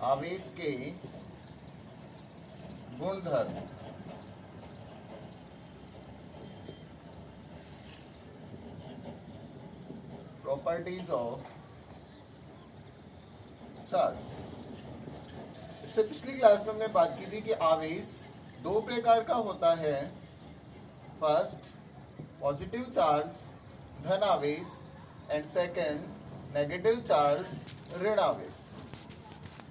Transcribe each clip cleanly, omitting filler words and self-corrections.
आवेश के गुणधर्म। Properties of charge. इससे पिछली क्लास में हमने बात की थी कि आवेश दो प्रकार का होता है। फर्स्ट पॉजिटिव चार्ज धन आवेश एंड सेकंड नेगेटिव चार्ज ऋण आवेश।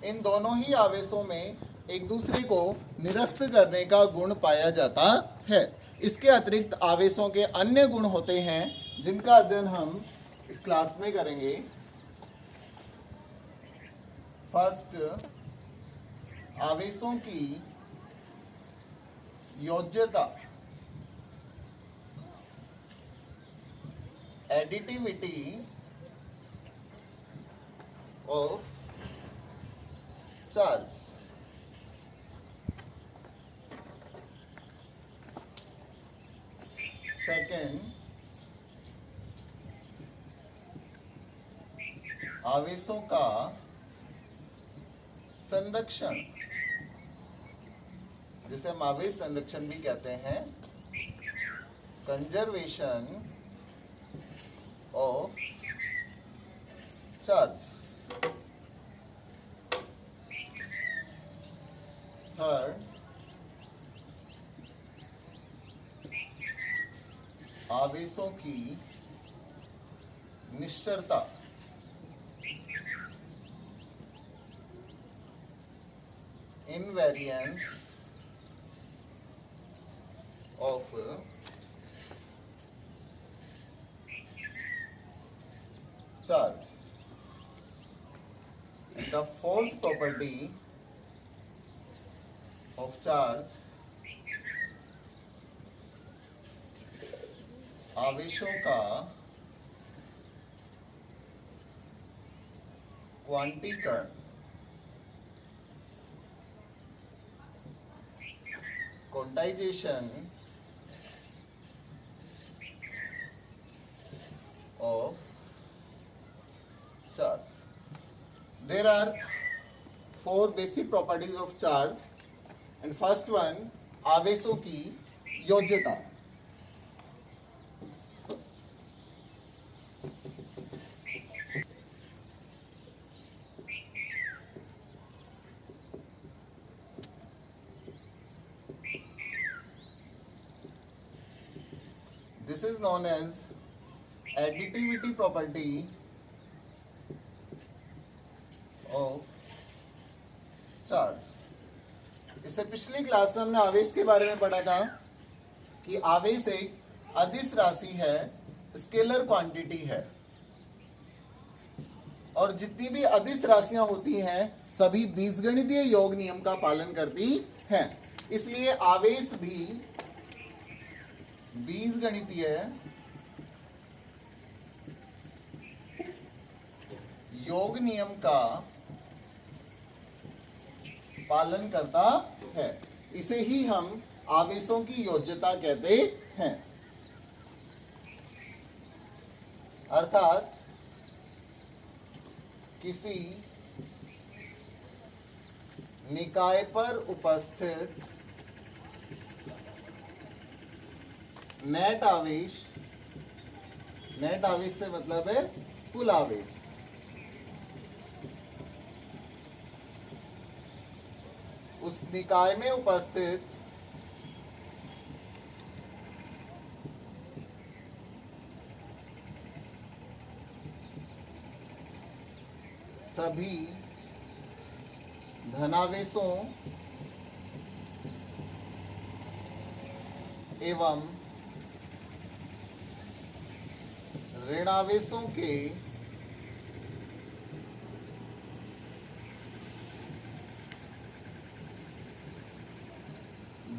इन दोनों ही आवेशों में एक दूसरे को निरस्त करने का गुण पाया जाता है। इसके अतिरिक्त आवेशों के अन्य गुण होते हैं जिनका अध्ययन हम इस क्लास में करेंगे। फर्स्ट, आवेशों की योज्यता, एडिटिविटी ऑफ चार्ज। सेकेंड, आवेशों का संरक्षण, जिसे हम आवेश संरक्षण भी कहते हैं, कंजर्वेशन ऑफ चार्ज। थर्ड, आवेशों की निश्चरता, invariance of charge. And the fourth property of charge, आवेशों का क्वांटीकरण, quantization of charge. There are four basic properties of charge, and first one, आवेशों की योज्यता। This is known as additivity property of charge. इससे पिछली class में हमने आवेश के बारे में पढ़ा था कि आवेश एक अदिश राशि है, स्केलर क्वांटिटी है, और जितनी भी अदिश राशियां होती हैं सभी बीजगणितीय योग नियम का पालन करती हैं। इसलिए आवेश भी बीजगणितीय योग नियम का पालन करता है। इसे ही हम आवेशों की योज्यता कहते हैं। अर्थात किसी निकाय पर उपस्थित नेट आवेश, नेट आवेश से मतलब है कुल आवेश, उस निकाय में उपस्थित सभी धनावेशों एवं ऋणावेशों के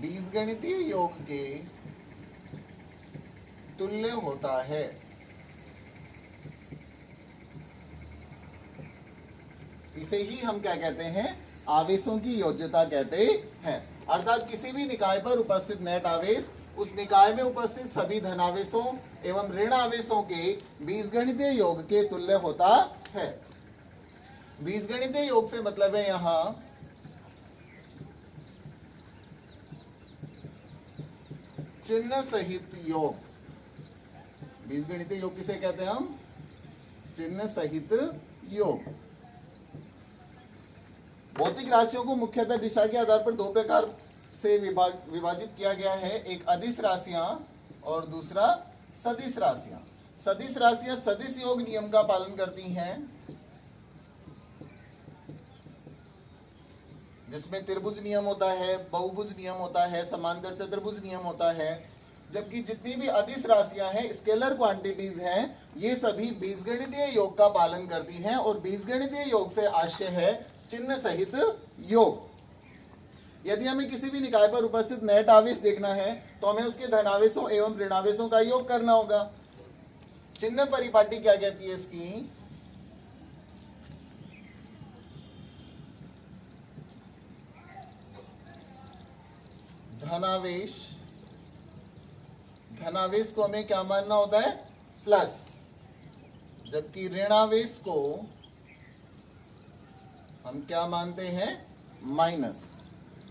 बीजगणितीय योग के तुल्य होता है। इसे ही हम क्या कहते हैं? आवेशों की योज्यता कहते हैं। अर्थात किसी भी निकाय पर उपस्थित नेट आवेश उस निकाय में उपस्थित सभी धनावेशों एवं ऋण आवेशों के बीजगणितीय योग के तुल्य होता है। बीजगणितीय योग से मतलब है यहां चिन्ह सहित योग। बीजगणितीय योग किसे कहते हैं हम? चिन्ह सहित योग। भौतिक राशियों को मुख्यतः दिशा के आधार पर दो प्रकार से विभाजित किया गया है, एक अदिश राशियां और दूसरा सदिश राशियां। सदिश राशियां सदिश योग नियम का पालन करती हैं, जिसमें त्रिभुज नियम होता है, बहुभुज नियम होता है, समांतर चतुर्भुज नियम होता है। जबकि जितनी भी अदिश राशियां हैं, स्केलर क्वांटिटीज हैं, ये सभी बीजगणितीय योग का पालन करती हैं। और बीजगणितीय योग से आशय है चिन्ह सहित योग। यदि हमें किसी भी निकाय पर उपस्थित नेट आवेश देखना है तो हमें उसके धनावेशों एवं ऋणावेशों का योग करना होगा। चिन्ह परिपाटी क्या कहती है इसकी? धनावेश, धनावेश को हमें क्या मानना होता है? प्लस। जबकि ऋणावेश को हम क्या मानते हैं? माइनस।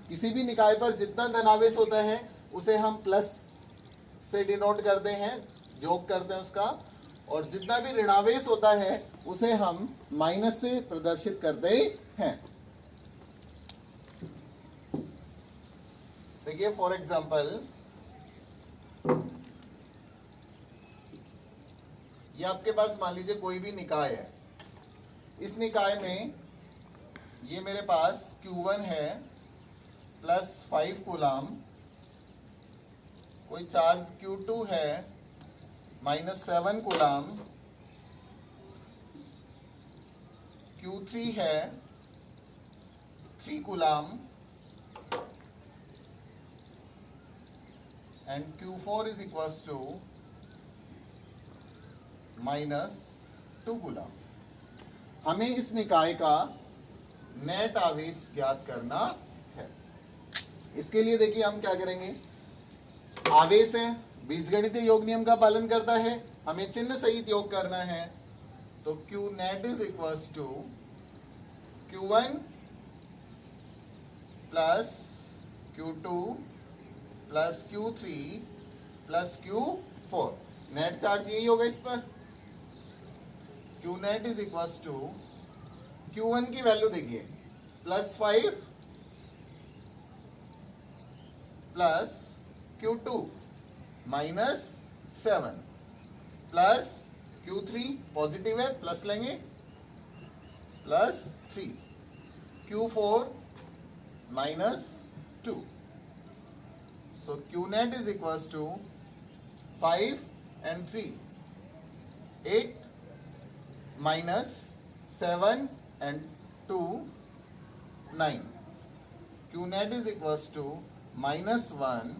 किसी भी निकाय पर जितना धनावेश होता है उसे हम प्लस से डिनोट करते हैं, योग करते हैं उसका, और जितना भी ऋणावेश होता है उसे हम माइनस से प्रदर्शित करते हैं। देखिए फॉर एग्जाम्पल, ये आपके पास मान लीजिए कोई भी निकाय है। इस निकाय में ये मेरे पास Q1 है प्लस 5 कूलाम, कोई चार्ज Q2 है माइनस 7 कूलाम, Q3 है 3 coulomb and Q4 is equals to minus 2 coulomb. हमें इस निकाय का नेट आवेश ज्ञात करना है। इसके लिए देखिए हम क्या करेंगे, आवेश है, बीजगणितीय योग नियम का पालन करता है, हमें चिन्ह सहित योग करना है। तो Q net is equals to Q1 plus Q2 plus Q3 plus Q4। Net charge यही होगा इस पर। Q net is equals to Q1 की वैल्यू देखिए प्लस 5 प्लस Q2 माइनस 7 प्लस Q3 पॉजिटिव है, प्लस लेंगे, plus 3, Q4 minus 2। So Q net is equals to 5 and 3, 8 minus 7 and 2, 9. Q net is equals to minus 1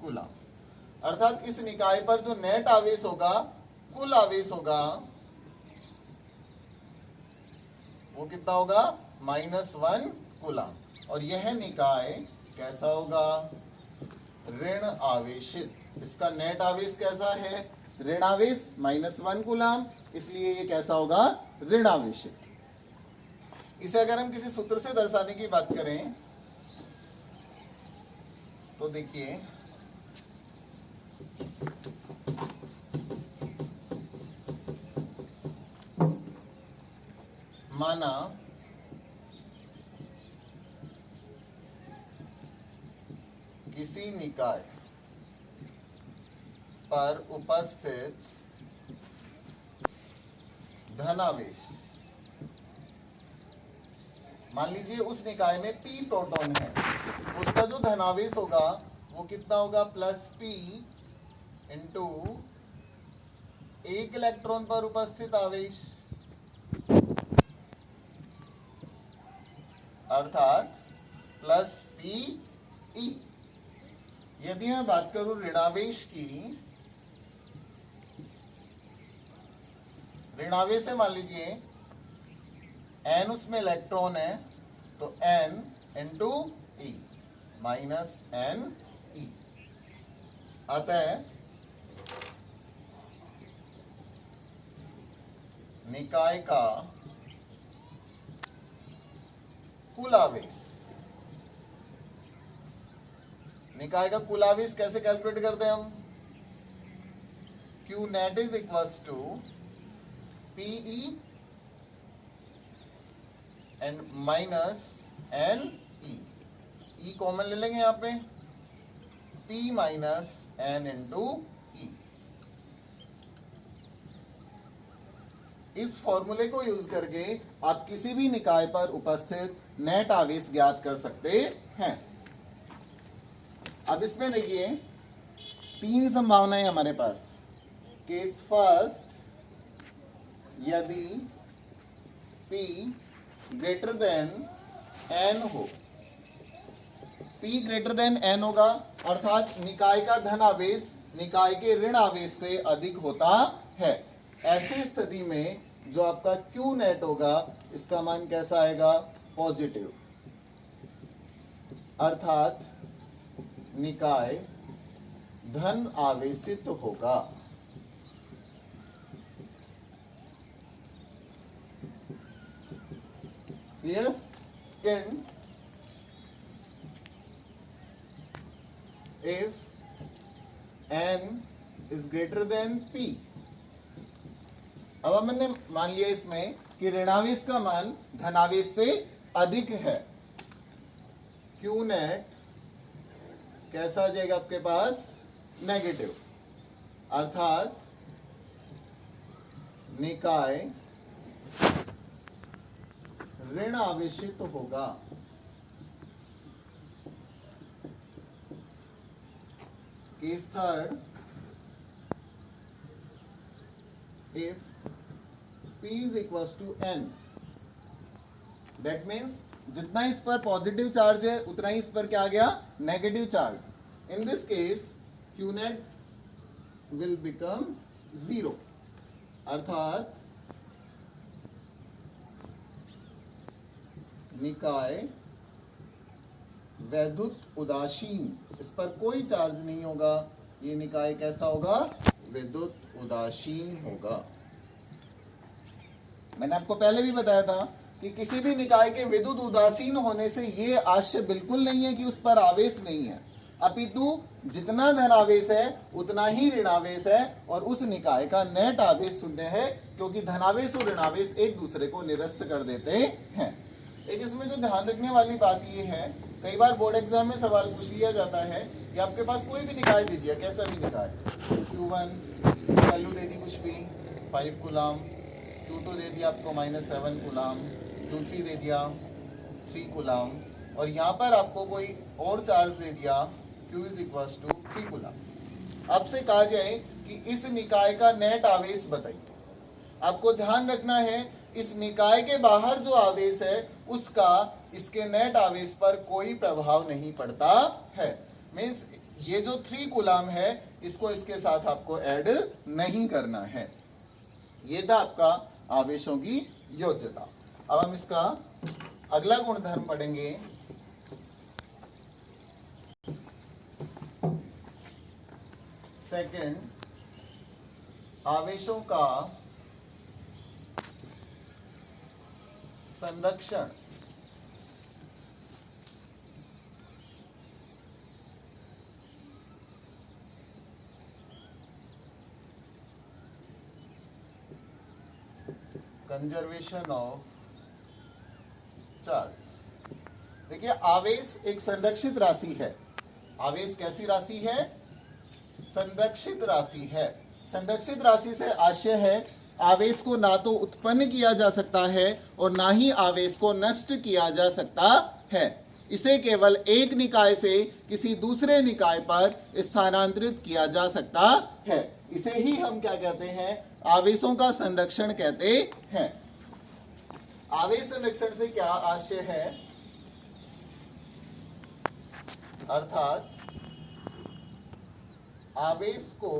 coulomb. अर्थात इस निकाय पर जो नेट आवेश होगा, कुल आवेश होगा, वो कितना होगा? Minus 1 coulomb. और यह निकाय कैसा होगा? ऋण आवेशित। इसका नेट आवेश कैसा है? ऋण आवेश माइनस 1 कूलाम, इसलिए ये कैसा होगा? ऋण आवेशित। इसे अगर हम किसी सूत्र से दर्शाने की बात करें तो देखिए, माना किसी निकाय पर उपस्थित धनावेश, मान लीजिए उस निकाय में P प्रोटॉन है, उसका जो धनावेश होगा वो कितना होगा? प्लस P इंटू एक इलेक्ट्रॉन पर उपस्थित आवेश, अर्थात प्लस PE। यदि मैं बात करूं ऋणावेश की, ऋणावेश है मान लीजिए N, उसमें इलेक्ट्रॉन है तो N into E minus NE। अतः निकाय का कुल आवेश। निकाय का कुल आवेश कैसे कैलकुलेट करते हैं हम? Q net is equals to PE and minus NE। E common ले लेंगे यहाँ पे, P minus N into E। इस फॉर्मूले को यूज करके आप किसी भी निकाय पर उपस्थित नेट आवेश ज्ञात कर सकते हैं। अब इसमें देखिए 3 संभावनाएं हमारे पास। केस फर्स्ट, यदि P ग्रेटर देन N हो, P ग्रेटर देन N होगा अर्थात निकाय का धन आवेश निकाय के ऋण आवेश से अधिक होता है। ऐसी स्थिति में जो आपका Q नेट होगा इसका मान कैसा आएगा? पॉजिटिव, अर्थात निकाय धन आवेशित होगा। Clear? Can if N is greater than P। अब हमने मान लिया इसमें कि ऋणावेश का मान धनावेश से अधिक है। Q नेट कैसा आ जाएगा आपके पास? नेगेटिव, अर्थात निकाय ऋण आवेशित होगा। Case third, if P is equals to N, that means जितना इस पर पॉजिटिव चार्ज है उतना ही इस पर क्या आ गया? Negative charge. In this case Q net will become 0, अर्थात निकाय वैद्युत उदासीन, इस पर कोई चार्ज नहीं होगा। ये निकाय कैसा होगा? विद्युत उदासीन होगा। मैंने आपको पहले भी बताया था कि किसी भी निकाय के विद्युत उदासीन होने से ये आशय बिल्कुल नहीं है कि उस पर आवेश नहीं है, अपितु जितना धनावेश है उतना ही ऋणावेश है और उस निकाय का नेट आवेश शून्य है, क्योंकि धनावेश और ऋणावेश एक दूसरे को निरस्त कर देते हैं। एक इसमें जो ध्यान रखने वाली बात ये है, कई बार बोर्ड एग्जाम में सवाल पूछ लिया जाता है कि आपके पास कोई भी निकाय दे दिया, कैसा भी निकाय, Q1 वैल्यू दे दी कुछ भी 5 कूलम, Q2 दे दिया आपको -7 कूलम, Q3 दे दिया 3 कूलम, और यहाँ पर आपको कोई और चार्ज दे दिया Q is equals to 3 coulomb. आपसे कहा जाए कि इस निकाय का नेट आवेश बताइए। आपको ध्यान रखना है इस निकाय के बाहर जो आवेश है उसका इसके नेट आवेश पर कोई प्रभाव नहीं पड़ता है। मीन्स ये जो 3 कूलम है इसको इसके साथ आपको ऐड नहीं करना है। ये था आपका आवेशों की योज्यता। अब हम इसका अगला गुणधर्म पढ़ेंगे। सेकंड, आवेशों का संरक्षण। Conservation of charge. देखिए आवेश एक संरक्षित राशि है। आवेश कैसी राशि है? संरक्षित राशि है। संरक्षित राशि से आशय है आवेश को ना तो उत्पन्न किया जा सकता है और ना ही आवेश को नष्ट किया जा सकता है। इसे केवल एक निकाय से किसी दूसरे निकाय पर स्थानांतरित किया जा सकता है। इसे ही हम क्या कहते हैं? आवेशों का संरक्षण कहते हैं। आवेश संरक्षण से क्या आशय है? अर्थात आवेश को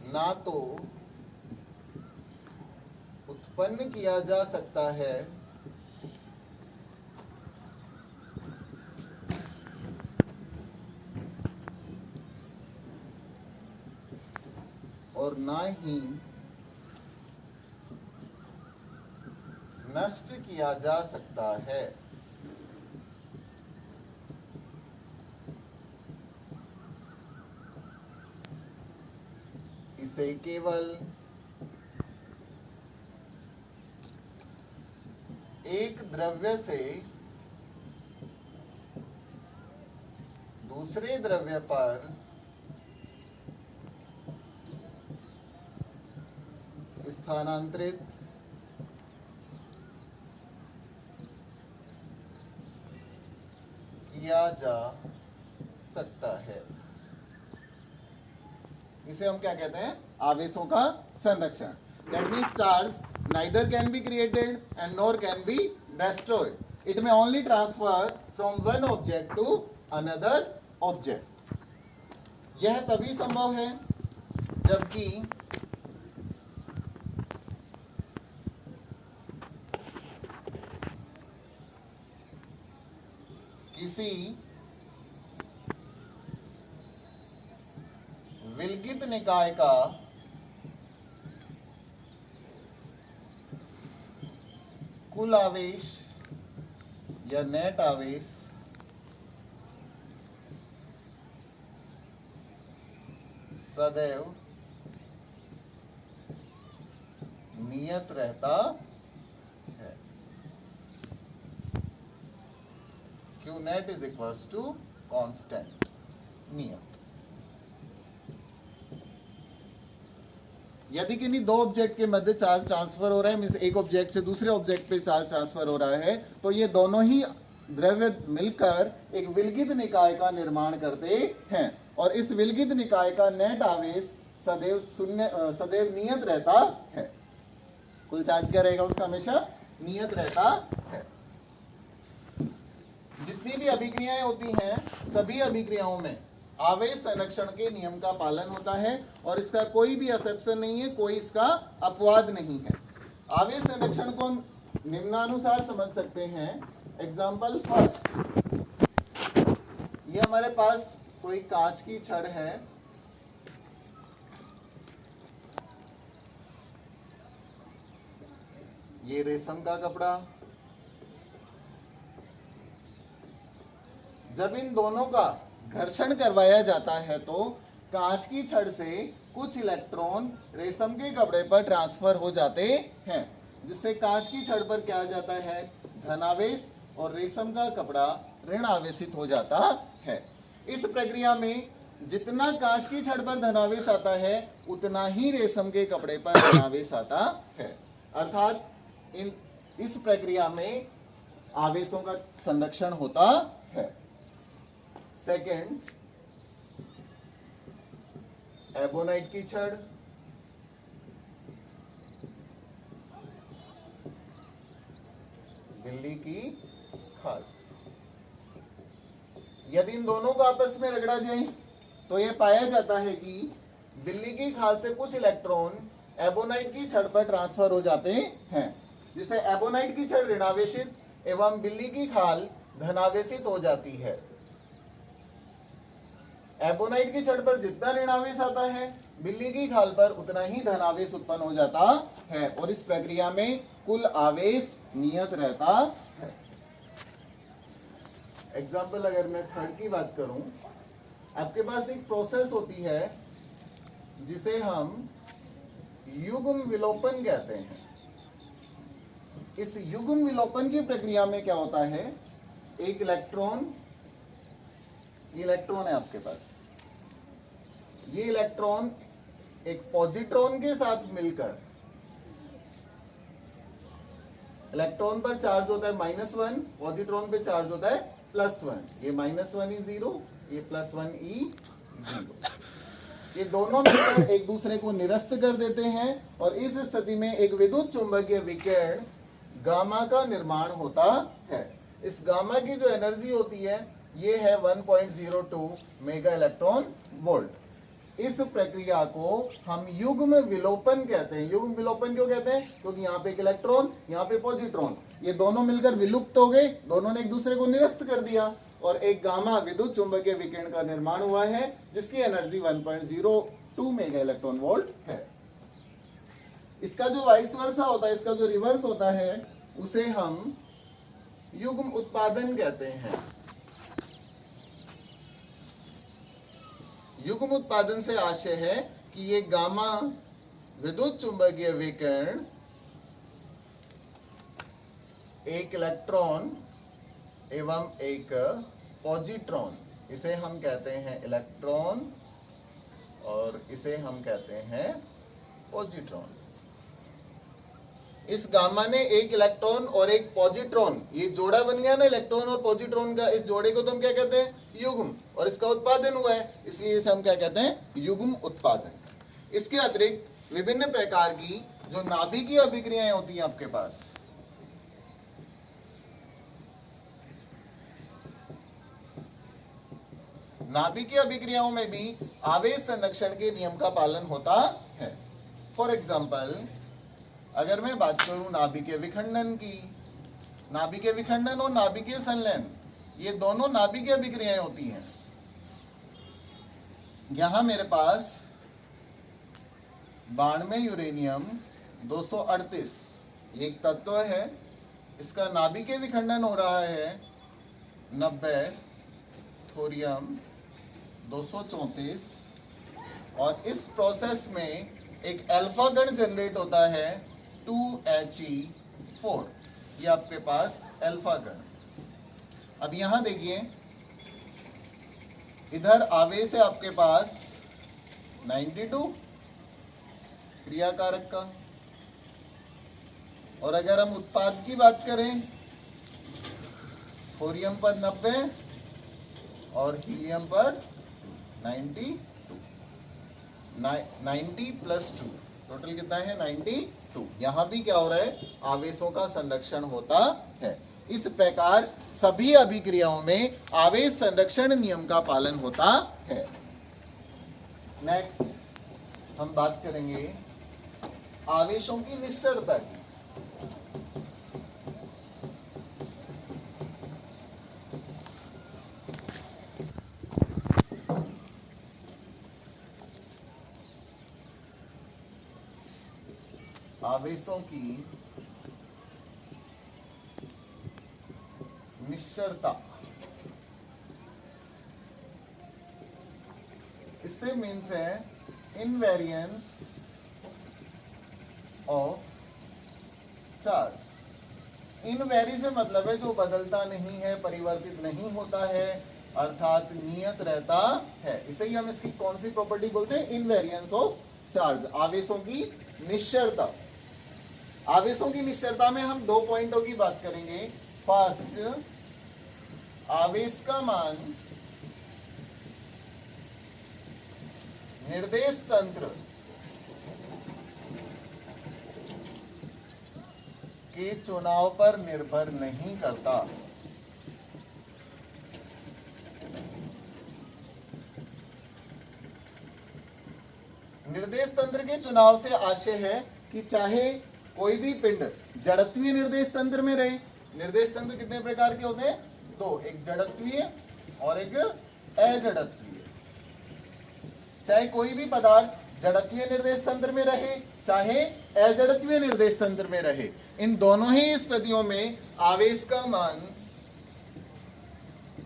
ना तो उत्पन्न किया जा सकता है और ना ही नष्ट किया जा सकता है। इसे केवल एक द्रव्य से दूसरे द्रव्य पर स्थानांतरित किया जा सकता है। इसे हम क्या कहते हैं? आवेशों का संरक्षण। That means charge neither can be created and nor can be destroyed. It may only transfer from one object to another object. यह तभी संभव है जबकि किसी विलगित निकाय का कुल आवेश या नेट आवेश सदैव नियत रहता है। Q net is equals to constant, नियत। यदि किन्हीं दो ऑब्जेक्ट के मध्य चार्ज ट्रांसफर हो रहा है, मींस एक ऑब्जेक्ट से दूसरे ऑब्जेक्ट पे चार्ज ट्रांसफर हो रहा है, तो ये दोनों ही द्रव्य मिलकर एक विलगित निकाय का निर्माण करते हैं और इस विलगित निकाय का नेट आवेश सदैव नियत रहता है। कुल चार्ज क्या रहेगा उसका? हमेशा नियत रहता है। जितनी भी अभिक्रियाएं होती हैं, सभी अभिक्रियाओं में आवेश संरक्षण के नियम का पालन होता है और इसका कोई भी एक्सेप्शन नहीं है, कोई इसका अपवाद नहीं है। आवेश संरक्षण को निम्नानुसार समझ सकते हैं। एग्जाम्पल फर्स्ट, ये हमारे पास कोई कांच की छड़ है, ये रेशम का कपड़ा। जब इन दोनों का घर्षण करवाया जाता है तो कांच की छड़ से कुछ इलेक्ट्रॉन रेशम के कपड़े पर ट्रांसफर हो जाते हैं, जिससे कांच की छड़ पर क्या आ जाता है? धनावेश, और रेशम का कपड़ा ऋण आवेशित हो जाता है। इस प्रक्रिया में जितना कांच की छड़ पर धनावेश आता है उतना ही रेशम के कपड़े पर ऋणावेश आता है। अर्थात इस प्रक्रिया में आवेशों का संरक्षण होता है। सेकेंड, एबोनाइट की छड़, बिल्ली की खाल। यदि इन दोनों को आपस में रगड़ा जाए तो यह पाया जाता है कि बिल्ली की खाल से कुछ इलेक्ट्रॉन एबोनाइट की छड़ पर ट्रांसफर हो जाते हैं, जिससे एबोनाइट की छड़ ऋणावेशित एवं बिल्ली की खाल धनावेशित हो जाती है। एबोनाइट की छड़ पर जितना ऋणावेश आता है, बिल्ली की खाल पर उतना ही धनावेश उत्पन्न हो जाता है और इस प्रक्रिया में कुल आवेश नियत रहता है। एग्जाम्पल अगर मैं थर्ड की बात करूं, आपके पास एक प्रोसेस होती है जिसे हम युग्म विलोपन कहते हैं। इस युग्म विलोपन की प्रक्रिया में क्या होता है? एक इलेक्ट्रॉन है आपके पास, ये इलेक्ट्रॉन एक पॉजिट्रॉन के साथ मिलकर, इलेक्ट्रॉन पर चार्ज होता है -1, पॉजिट्रॉन पे चार्ज होता है +1। ये -1 E0, ये +1 E0। ये दोनों मिलकर एक दूसरे को निरस्त कर देते हैं और इस स्थिति में एक विद्युत चुंबकीय विकिरण गामा का निर्माण होता है। इस गामा की जो एनर्जी होती है ये है 1.02 मेगा इलेक्ट्रॉन वोल्ट। इस प्रक्रिया को हम युग्म विलोपन कहते हैं। युग्म विलोपन क्यों कहते हैं? क्योंकि यहाँ पे एक इलेक्ट्रॉन, यहाँ पे पॉजिट्रॉन, ये दोनों मिलकर विलुप्त हो गए, दोनों ने एक दूसरे को निरस्त कर दिया और एक गामा विद्युत चुंबकीय विकिरण का निर्माण हुआ है जिसकी एनर्जी 1.02 मेगा इलेक्ट्रॉन वोल्ट है। इसका जो वाइस वर्सा होता है, इसका जो रिवर्स होता है, उसे हम युग्म उत्पादन कहते हैं। युग्म उत्पादन से आशय है कि ये गामा विद्युत चुंबकीय विकिरण एक इलेक्ट्रॉन एवं एक पॉजिट्रॉन, इसे हम कहते हैं इलेक्ट्रॉन और इसे हम कहते हैं पॉजिट्रॉन। इस गामा ने एक इलेक्ट्रॉन और एक पॉजिट्रॉन, ये जोड़ा बन गया ना इलेक्ट्रॉन और पॉजिट्रॉन का, इस जोड़े को तो हम क्या कहते हैं? युग्म, और इसका उत्पादन हुआ है, इसलिए इसे हम क्या कहते हैं? युग्म उत्पादन। इसके अतिरिक्त विभिन्न प्रकार की जो नाभिकीय अभिक्रियाएं होती हैं आपके पास, नाभिकीय अभिक्रियाओं में भी आवेश संरक्षण के नियम का पालन होता है। फॉर एग्जाम्पल, अगर मैं बात करूं नाभिकीय विखंडन की, नाभिकीय विखंडन और नाभिकीय संलयन, ये दोनों नाभिकीय अभिक्रियाएं होती हैं। यहां मेरे पास 92 यूरेनियम 238 एक तत्व है, इसका नाभिकीय विखंडन हो रहा है 90 थोरियम 234, और इस प्रोसेस में एक अल्फा कण जनरेट होता है 2He4, ये आपके पास अल्फा कण। अब यहां देखिए, इधर आवेश है आपके पास 92 क्रियाकारक का, और अगर हम उत्पाद की बात करें, थोरियम पर 90 और हीलियम पर 92, 90 प्लस 2, टोटल कितना है? 92। यहां भी क्या हो रहा है? आवेशों का संरक्षण होता है। इस प्रकार सभी अभिक्रियाओं में आवेश संरक्षण नियम का पालन होता है। नेक्स्ट हम बात करेंगे आवेशों की निश्चलता की। आवेशों की निश्चलता, इससे मीन्स है इनवेरियंस ऑफ चार्ज। इनवेरी से मतलब है जो बदलता नहीं है, परिवर्तित नहीं होता है, अर्थात नियत रहता है। इसे ही हम इसकी कौन सी प्रॉपर्टी बोलते हैं? इनवेरियंस ऑफ चार्ज, आवेशों की निश्चलता। आवेशों की निश्चलता में हम दो पॉइंटों की बात करेंगे। फर्स्ट, आवेश का मान निर्देश तंत्र के चुनाव पर निर्भर नहीं करता। निर्देश तंत्र के चुनाव से आशय है कि चाहे कोई भी पिंड जड़त्वीय निर्देश तंत्र में रहे। निर्देश तंत्र कितने प्रकार के होते हैं? दो, एक जड़त्वीय और एक अजड़त्वीय। चाहे कोई भी पदार्थ जड़त्वीय निर्देश तंत्र में रहे, चाहे अजड़त्वीय निर्देश तंत्र में रहे, इन दोनों ही स्थितियों में आवेश का मान,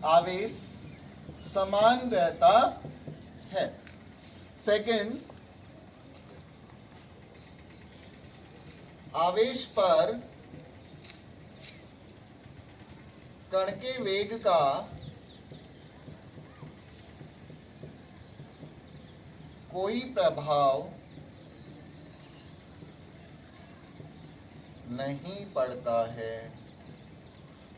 आवेश समान रहता है। सेकंड, आवेश पर कण के वेग का कोई प्रभाव नहीं पड़ता है।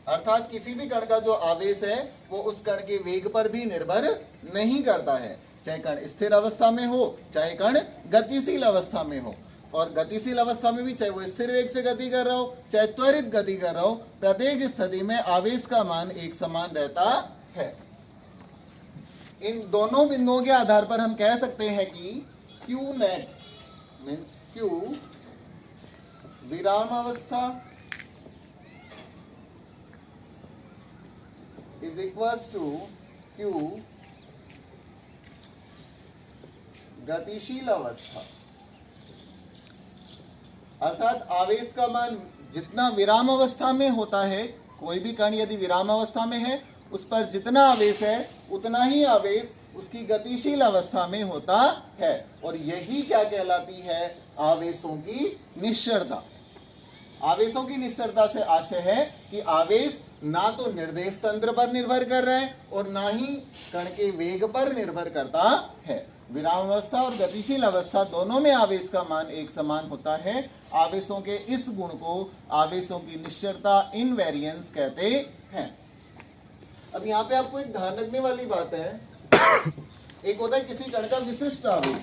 अर्थात किसी भी कण का जो आवेश है वो उस कण के वेग पर भी निर्भर नहीं करता है, चाहे कण स्थिर अवस्था में हो, चाहे कण गतिशील अवस्था में हो। और गतिशील अवस्था में भी, चाहे वो स्थिर वेग से गति कर रहा हो, चाहे त्वरित गति कर रहा हो, प्रत्येक स्थिति में आवेश का मान एक समान रहता है। इन दोनों बिंदुओं के आधार पर हम कह सकते हैं कि Q नेट मीन्स Q विराम अवस्था इज इक्वल्स टू Q गतिशील अवस्था। अर्थात आवेश का मान जितना विराम अवस्था में होता है, कोई भी कण यदि विराम अवस्था में है, उस पर जितना आवेश है उतना ही आवेश उसकी गतिशील अवस्था में होता है, और यही क्या कहलाती है? आवेशों की निश्चरता। आवेशों की निश्चरता से आशय है कि आवेश ना तो निर्देश तंत्र पर निर्भर कर रहा है और ना ही कण के वेग पर निर्भर करता है। विराम अवस्था और गतिशील अवस्था दोनों में आवेश का मान एक समान होता है। आवेशों के इस गुण को आवेशों की निश्चरता, इनवेरियंस कहते हैं। अब यहाँ पे आपको एक ध्यान रखने वाली बात है, एक होता है किसी कण का विशिष्ट आवेश,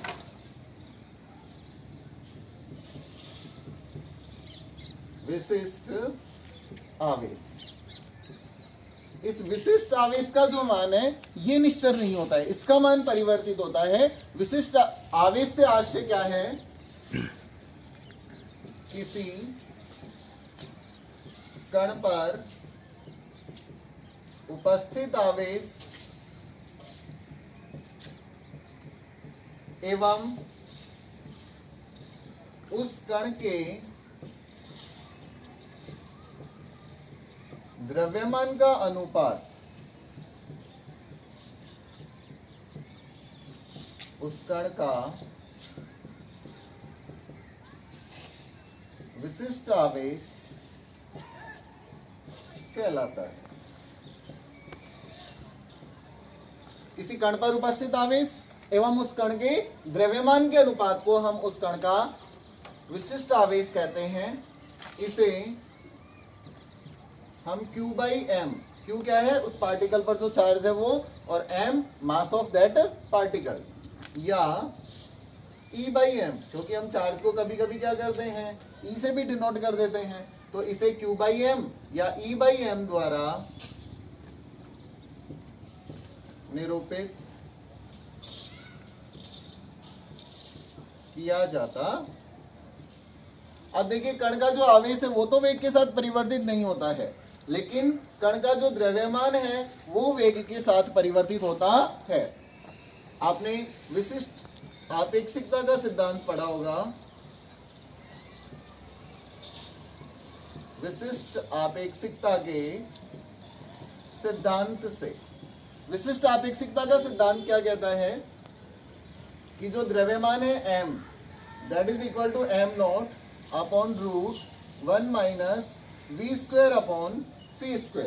विशिष्ट आवेश। इस विशिष्ट आवेश का जो मान है ये निश्चर नहीं होता है, इसका मान परिवर्तित होता है। विशिष्ट आवेश से आशय क्या है? किसी कण पर उपस्थित आवेश एवं उस कण के द्रव्यमान का अनुपात उस कण का विशिष्ट आवेश कहलाता है। किसी कण पर उपस्थित आवेश एवं उस कण के द्रव्यमान के अनुपात को हम उस कण का विशिष्ट आवेश कहते हैं। इसे हम Q/m, Q क्या है? उस पार्टिकल पर जो चार्ज है वो, और m mass of that particle, या E/m, क्योंकि हम चार्ज को कभी कभी क्या करते हैं? E से भी डिनोट कर देते हैं, तो इसे Q/m या E/m द्वारा निरूपित किया जाता। अब देखिए, कण का जो आवेश है वो तो वेग के साथ परिवर्तित नहीं होता है, लेकिन कण का जो द्रव्यमान है वो वेग के साथ परिवर्तित होता है। आपने विशिष्ट आपेक्षिकता का सिद्धांत पढ़ा होगा। विशिष्ट आपेक्षिकता के सिद्धांत से, विशिष्ट आपेक्षिकता का सिद्धांत क्या कहता है कि जो द्रव्यमान है m, that is equal to m0 upon √1 minus v² upon c²।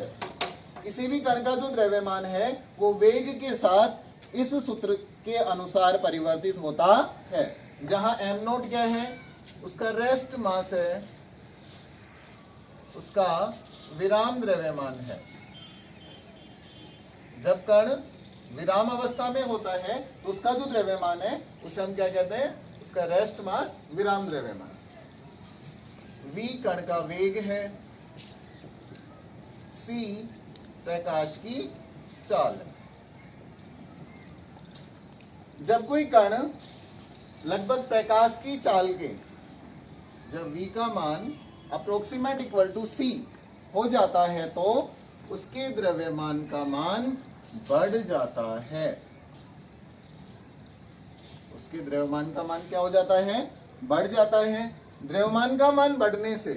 किसी भी कण का जो द्रव्यमान है वो वेग के साथ इस सूत्र के अनुसार परिवर्तित होता है, जहां m0 क्या है? उसका रेस्ट मास है, उसका विराम द्रव्यमान है। जब कण विराम अवस्था में होता है तो उसका जो द्रव्यमान है उसे हम क्या कहते हैं? उसका रेस्ट मास, विराम द्रव्यमान। v कण का वेग है, c प्रकाश की चाल है। जब कोई कण लगभग प्रकाश की चाल के, जब v का मान अप्रोक्सीमेट इक्वल टू c हो जाता है तो उसके द्रव्यमान का मान बढ़ जाता है। उसके द्रव्यमान का मान क्या हो जाता है? बढ़ जाता है। द्रव्यमान का मान बढ़ने से,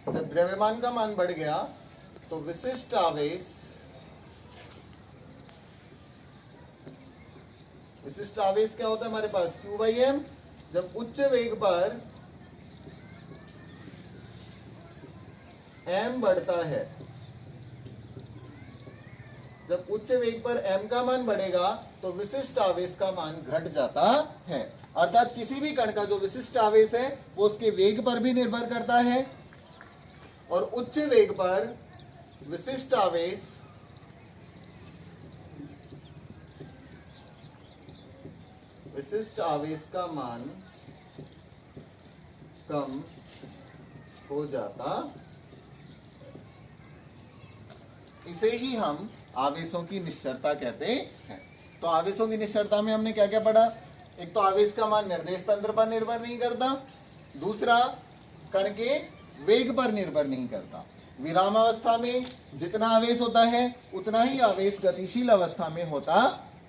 जब द्रव्यमान का मान बढ़ गया तो विशिष्ट आवेश, विशिष्ट आवेश क्या होता है हमारे पास? Q/m। जब उच्च वेग पर m बढ़ता है, जब उच्च वेग पर m का मान बढ़ेगा तो विशिष्ट आवेश का मान घट जाता है। अर्थात किसी भी कण का जो विशिष्ट आवेश है वो उसके वेग पर भी निर्भर करता है, और उच्च वेग पर विशिष्ट आवेश का मान कम हो जाता। इसे ही हम आवेशों की निश्चरता कहते हैं। तो आवेशों की निश्चरता में हमने क्या क्या पढ़ा? एक तो आवेश का मान निर्देश तंत्र पर निर्भर नहीं करता, दूसरा कण के वेग पर निर्भर नहीं करता। विराम अवस्था में जितना आवेश होता है उतना ही आवेश गतिशील अवस्था में होता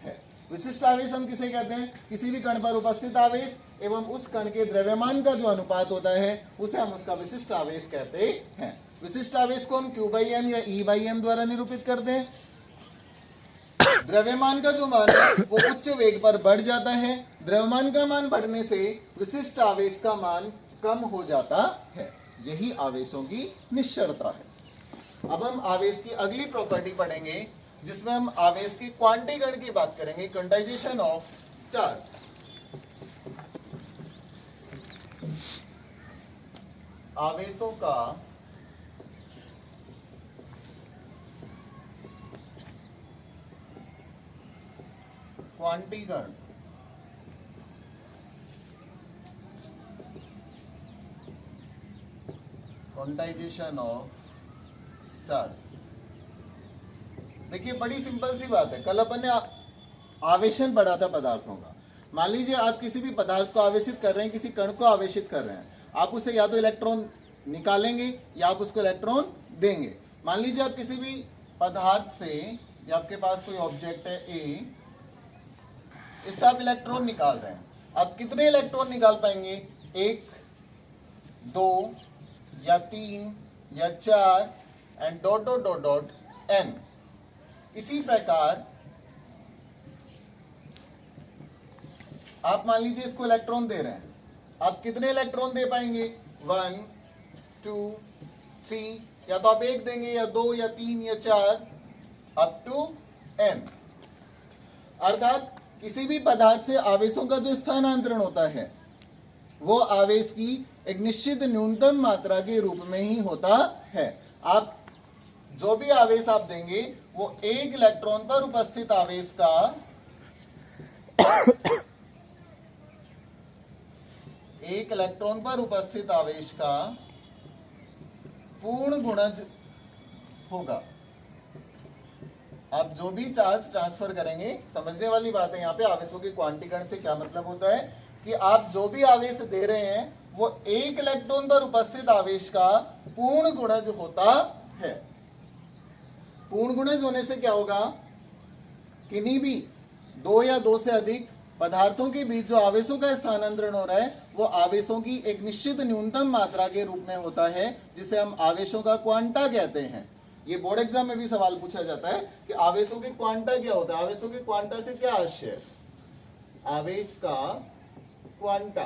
है। विशिष्ट आवेश हम किसे कहते हैं? किसी भी कण पर उपस्थित आवेश एवं उस कण के द्रव्यमान का जो अनुपात होता है उसे हम उसका विशिष्ट आवेश कहते हैं। विशिष्ट आवेश को हम Q/m या E/m द्वारा निरूपित करते हैं। द्रव्यमान का जो मान है वो उच्च वेग पर बढ़ जाता है। द्रव्यमान का मान बढ़ने से विशिष्ट आवेश का मान कम हो जाता है। यही आवेशों की निश्चरता है। अब हम आवेश की अगली प्रॉपर्टी पढ़ेंगे जिसमें हम आवेश की क्वांटीकरण की बात करेंगे, क्वांटाइजेशन ऑफ चार्ज। आवेशों का क्वांटीकरण। Quantization of charge. देखिए बड़ी सिंपल सी बात है। कल अपन ने आवेशन पढ़ा था पदार्थों का। मान लीजिए आप किसी भी पदार्थ को आवेशित कर रहे हैं, किसी कण को आवेशित कर रहे हैं, आप उसे या तो इलेक्ट्रॉन निकालेंगे या आप उसको इलेक्ट्रॉन देंगे। मान लीजिए आप किसी भी पदार्थ से, या आपके पास कोई ऑब्जेक्ट है ए, इससे आप इलेक्ट्रॉन निकाल रहे हैं। अब कितने इलेक्ट्रॉन निकाल पाएंगे? 1, 2 या 3 या 4 and dot dot dot dot n। इसी प्रकार आप मान लीजिए इसको इलेक्ट्रॉन दे रहे हैं, आप कितने इलेक्ट्रॉन दे पाएंगे? 1, 2, 3, या तो आप 1 देंगे या 2 या 3 या 4 अप टू n। अर्थात किसी भी पदार्थ से आवेशों का जो स्थानांतरण होता है वो आवेश की एक निश्चित न्यूनतम मात्रा के रूप में ही होता है। आप जो भी आवेश आप देंगे वो 1 इलेक्ट्रॉन पर उपस्थित आवेश का 1 इलेक्ट्रॉन पर उपस्थित आवेश का पूर्ण गुणज होगा। आप जो भी चार्ज ट्रांसफर करेंगे, समझने वाली बात है यहाँ पे, आवेशों के क्वांटीकरण से क्या मतलब होता है कि आप जो भी आवेश दे रहे हैं वो 1 इलेक्ट्रॉन पर उपस्थित आवेश का पूर्ण गुणज होता है। पूर्ण गुणज होने से क्या होगा? किन्हीं भी 2 या 2 से अधिक पदार्थों के बीच जो आवेशों का स्थानांतरण हो रहा है वो आवेशों की एक निश्चित न्यूनतम मात्रा के रूप में होता है, जिसे हम आवेशों का क्वांटा कहते हैं। ये बोर्ड एग्जाम में भी सवाल पूछा जाता है कि आवेशों के क्वांटा क्या होता है। आवेशों के क्वांटा से क्या आशय है? आवेश का क्वांटा।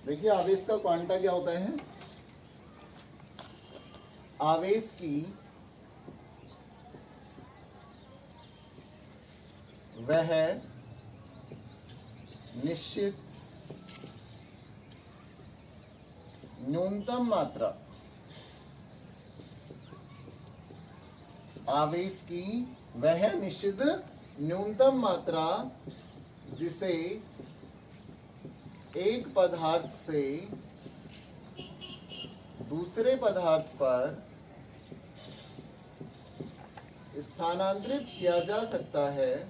देखिए आवेश का क्वांटा क्या होता है? आवेश की वह निश्चित न्यूनतम मात्रा, आवेश की वह निश्चित न्यूनतम मात्रा जिसे एक पदार्थ से दूसरे पदार्थ पर स्थानांतरित किया जा सकता है,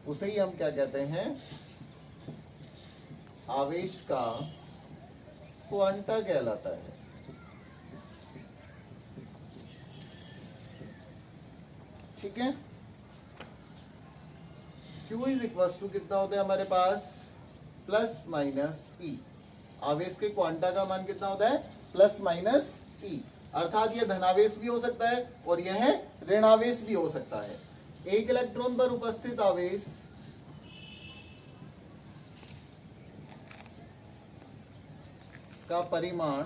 उसे ही हम क्या कहते हैं? आवेश का क्वांटा कहलाता है। ठीक है। Q इज इक्वल टू कितना होता है हमारे पास? प्लस माइनस ई। आवेश के क्वांटा का मान कितना होता है? प्लस माइनस ई। अर्थात यह धनावेश भी हो सकता है और यह ऋणावेश भी हो सकता है। 1 इलेक्ट्रॉन पर उपस्थित आवेश का परिमाण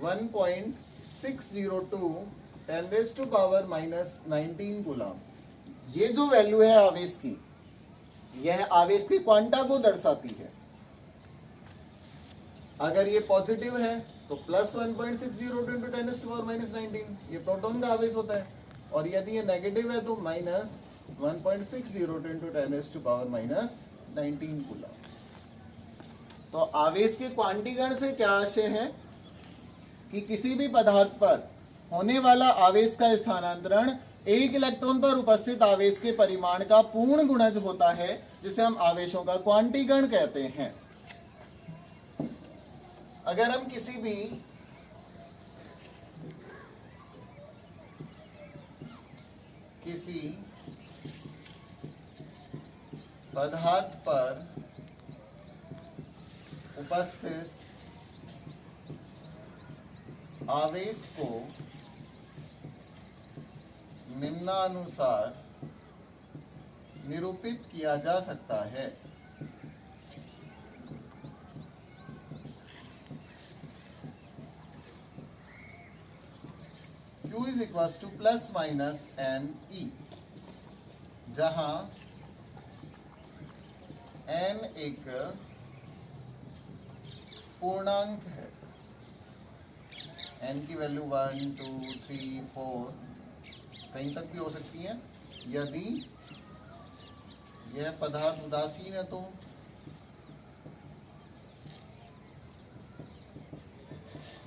1.602 10⁻⁻19 कूलम। ये जो वैल्यू है आवेश की, यह आवेश के क्वांटा को दर्शाती है। अगर ये पॉजिटिव है तो प्लस 1.602 × 10⁻⁻19 ये प्रोटॉन का आवेश होता है, और यदि ये नेगेटिव है तो माइनस 1.602 × 10⁻⁻19 कूलम। तो आवेश के क्वांटीकरण से क्या आशय है कि किसी भी पदार्थ पर होने वाला आवेश का स्थानांतरण एक इलेक्ट्रॉन पर उपस्थित आवेश के परिमाण का पूर्ण गुणज होता है, जिसे हम आवेशों का क्वांटीकरण कहते हैं। अगर हम किसी पदार्थ पर उपस्थित आवेश को निम्नानुसार निरूपित किया जा सकता है। Q is equal to plus minus n e, जहां n एक पूर्णांक है। n की वैल्यू 1, 2, 3, 4 कहीं तक भी हो सकती है। यदि यह पदार्थ उदासीन है तो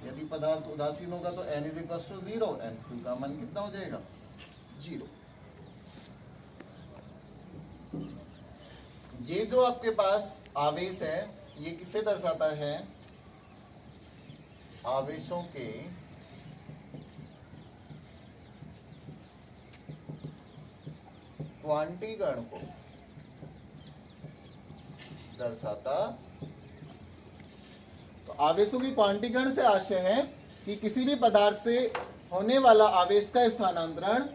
यदि पदार्थ उदासीन होगा तो n is equal to 0, N2 का मान कितना हो जाएगा? 0। ये जो आपके पास आवेश है, ये किसे दर्शाता है? आवेशों के क्वांटीकरण को दर्शाता। तो आवेशों की क्वांटीकरण से आशय है कि किसी भी पदार्थ से होने वाला आवेश का स्थानांतरण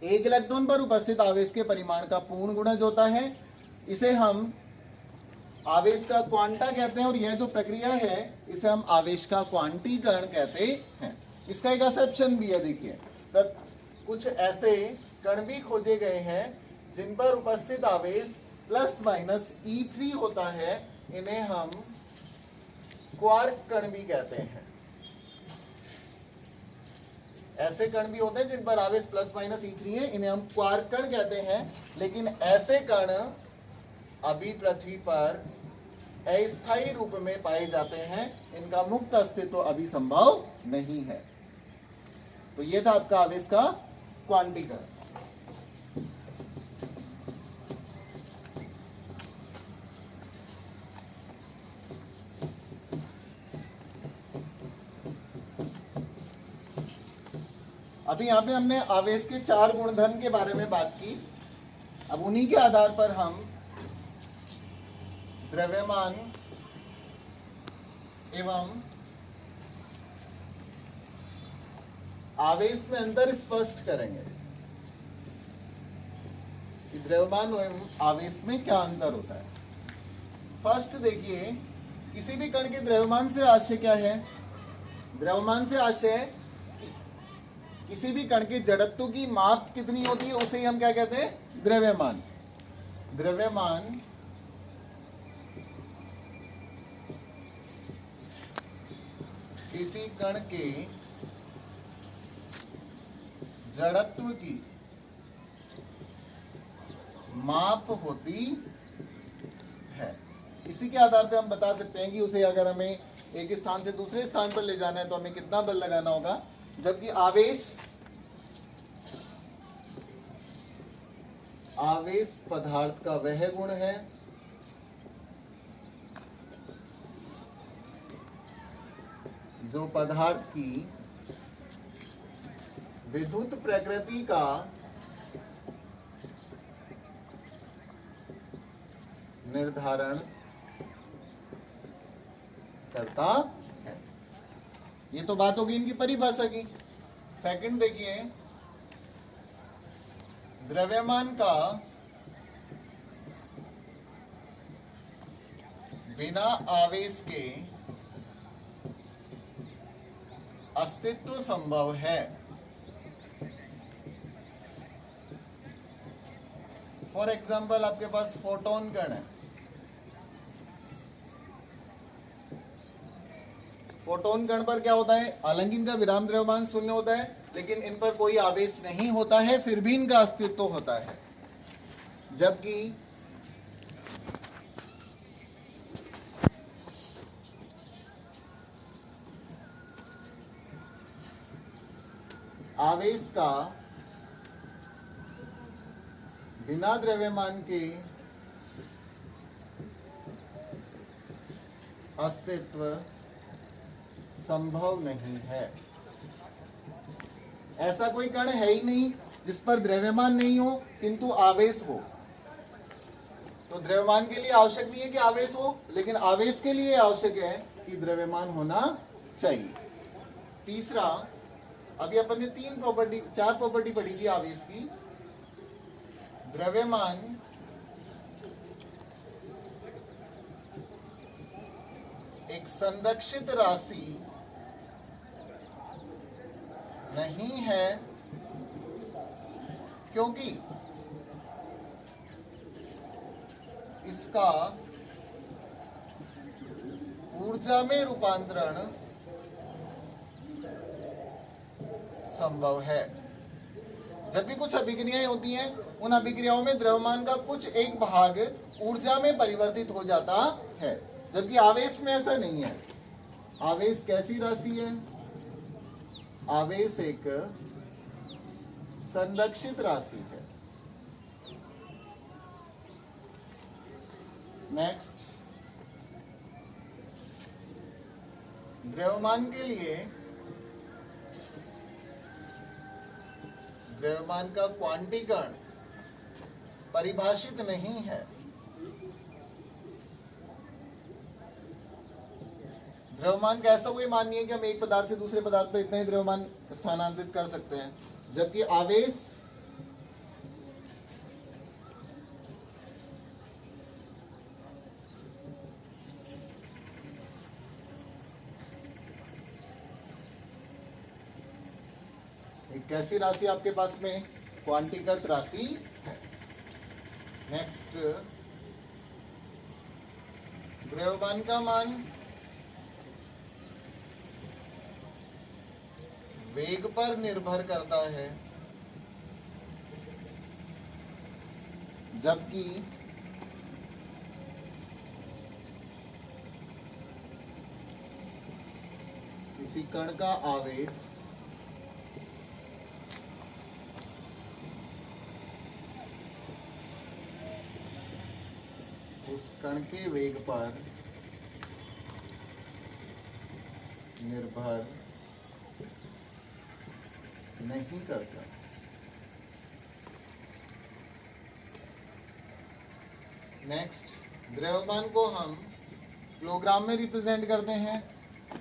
एक इलेक्ट्रॉन पर उपस्थित आवेश के परिमाण का पूर्ण गुणज होता है। इसे हम आवेश का क्वांटा कहते हैं, और यह जो प्रक्रिया है इसे हम आवेश का क्वांटीकरण कहते हैं। इसका एक एक्सेप्शन भी है, देखिए कुछ ऐसे कण भी खोजे गए हैं जिन पर उपस्थित आवेश प्लस माइनस E3 होता है। इन्हें हम क्वार्क कण भी कहते हैं। ऐसे कण भी होते हैं जिन पर आवेश प्लस माइनस E3 है, इन्हें हम क्वार्क कण कहते हैं। लेकिन ऐसे कण अभी पृथ्वी पर अस्थायी रूप में पाए जाते हैं, इनका मुक्त अस्तित्व अभी संभव नहीं है। तो यह था आपका आवेश का क्वांटीकरण। अभी यहां पे हमने आवेश के 4 गुणधर्म के बारे में बात की। अब उन्हीं के आधार पर हम द्रव्यमान एवं आवेश में अंतर स्पष्ट करेंगे कि द्रव्यमान एवं आवेश में क्या अंतर होता है। फर्स्ट देखिए, किसी भी कण के द्रव्यमान से आशय क्या है? द्रव्यमान से आशय किसी भी कण के जड़त्व की माप कितनी होती है, उसे ही हम क्या कहते हैं? द्रव्यमान। द्रव्यमान किसी कण के जड़त्व की माप होती है। इसी के आधार पे हम बता सकते हैं कि उसे अगर हमें एक स्थान से दूसरे स्थान पर ले जाना है तो हमें कितना बल लगाना होगा। जबकि आवेश पदार्थ का वह गुण है जो पदार्थ की विद्युत प्रकृति का निर्धारण करता है। ये तो बात होगी इनकी परिभाषा की। सेकंड देखिए, द्रव्यमान का बिना आवेश के अस्तित्व संभव है। फॉर एग्जाम्पल, आपके पास फोटोन कण है। फोटोन कण पर क्या होता है? हालांकि इनका विराम द्रव्यमान शून्य होता है, लेकिन इन पर कोई आवेश नहीं होता है, फिर भी इनका अस्तित्व होता है। जबकि आवेश का बिना द्रव्यमान के अस्तित्व संभव नहीं है। ऐसा कोई कण है ही नहीं जिस पर द्रव्यमान नहीं हो किंतु आवेश हो। तो द्रव्यमान के लिए आवश्यक नहीं है कि आवेश हो, लेकिन आवेश के लिए आवश्यक है कि द्रव्यमान होना चाहिए। तीसरा, अभी अपन ने चार प्रॉपर्टी पढ़ी थी आवेश की। द्रव्यमान एक संरक्षित राशि नहीं है क्योंकि इसका ऊर्जा में रूपांतरण संभव है। जब भी कुछ अभिक्रियाएं होती हैं, उन अभिक्रियाओं में द्रव्यमान का कुछ एक भाग ऊर्जा में परिवर्तित हो जाता है, जबकि आवेश में ऐसा नहीं है। आवेश कैसी राशि है? आवेश एक संरक्षित राशि है। नेक्स्ट, द्रव्यमान के लिए द्रव्यमान का क्वांटीकरण परिभाषित नहीं है। द्रव्यमान का ऐसा कोई मान नहीं है कि हम एक पदार्थ से दूसरे पदार्थ पर इतना ही द्रव्यमान स्थानांतरित कर सकते हैं, जबकि आवेश एक कैसी राशि आपके पास में? क्वांटीकृत राशि है। नेक्स्ट, द्रव्यमान का मान वेग पर निर्भर करता है, जबकि किसी कण का आवेश उस कण के वेग पर निर्भर नहीं करता। नेक्स्ट, द्रव्यमान को हम किलोग्राम में रिप्रेजेंट करते हैं।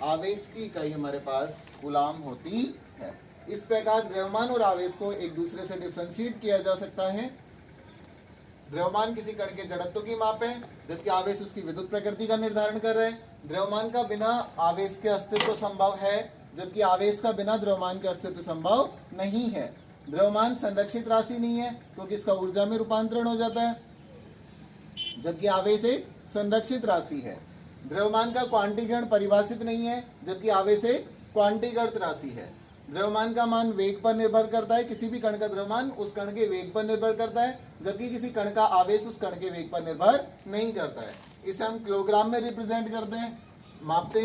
आवेश की इकाई हमारे पास कूलाम होती है। इस प्रकार द्रव्यमान और आवेश को एक दूसरे से डिफरेंशिएट किया जा सकता है। द्रव्यमान किसी कण के जड़त्व की माप है, जबकि आवेश उसकी विद्युत प्रकृति का निर्धारण कर रहे हैं। द्रव्यमान का बिना आवेश के अस्तित्व संभव है, जबकि आवेश का बिना द्रव्यमान के अस्तित्व संभव नहीं है। द्रव्यमान संरक्षित राशि नहीं है क्योंकि इसका ऊर्जा में रूपांतरण हो जाता है, जबकि आवेश एक संरक्षित राशि है। द्रव्यमान का क्वांटीकरण परिभाषित नहीं है, जबकि आवेश एक क्वांटीकृत राशि है। द्रव्यमान का मान वेग पर निर्भर करता है। किसी भी कण का द्रव्यमान उस कण के वेग पर निर्भर करता है, जबकि किसी कण का आवेश उस कण के वेग पर निर्भर नहीं करता है। इसे हम किलोग्राम में रिप्रेजेंट करते हैं, मापते हैं।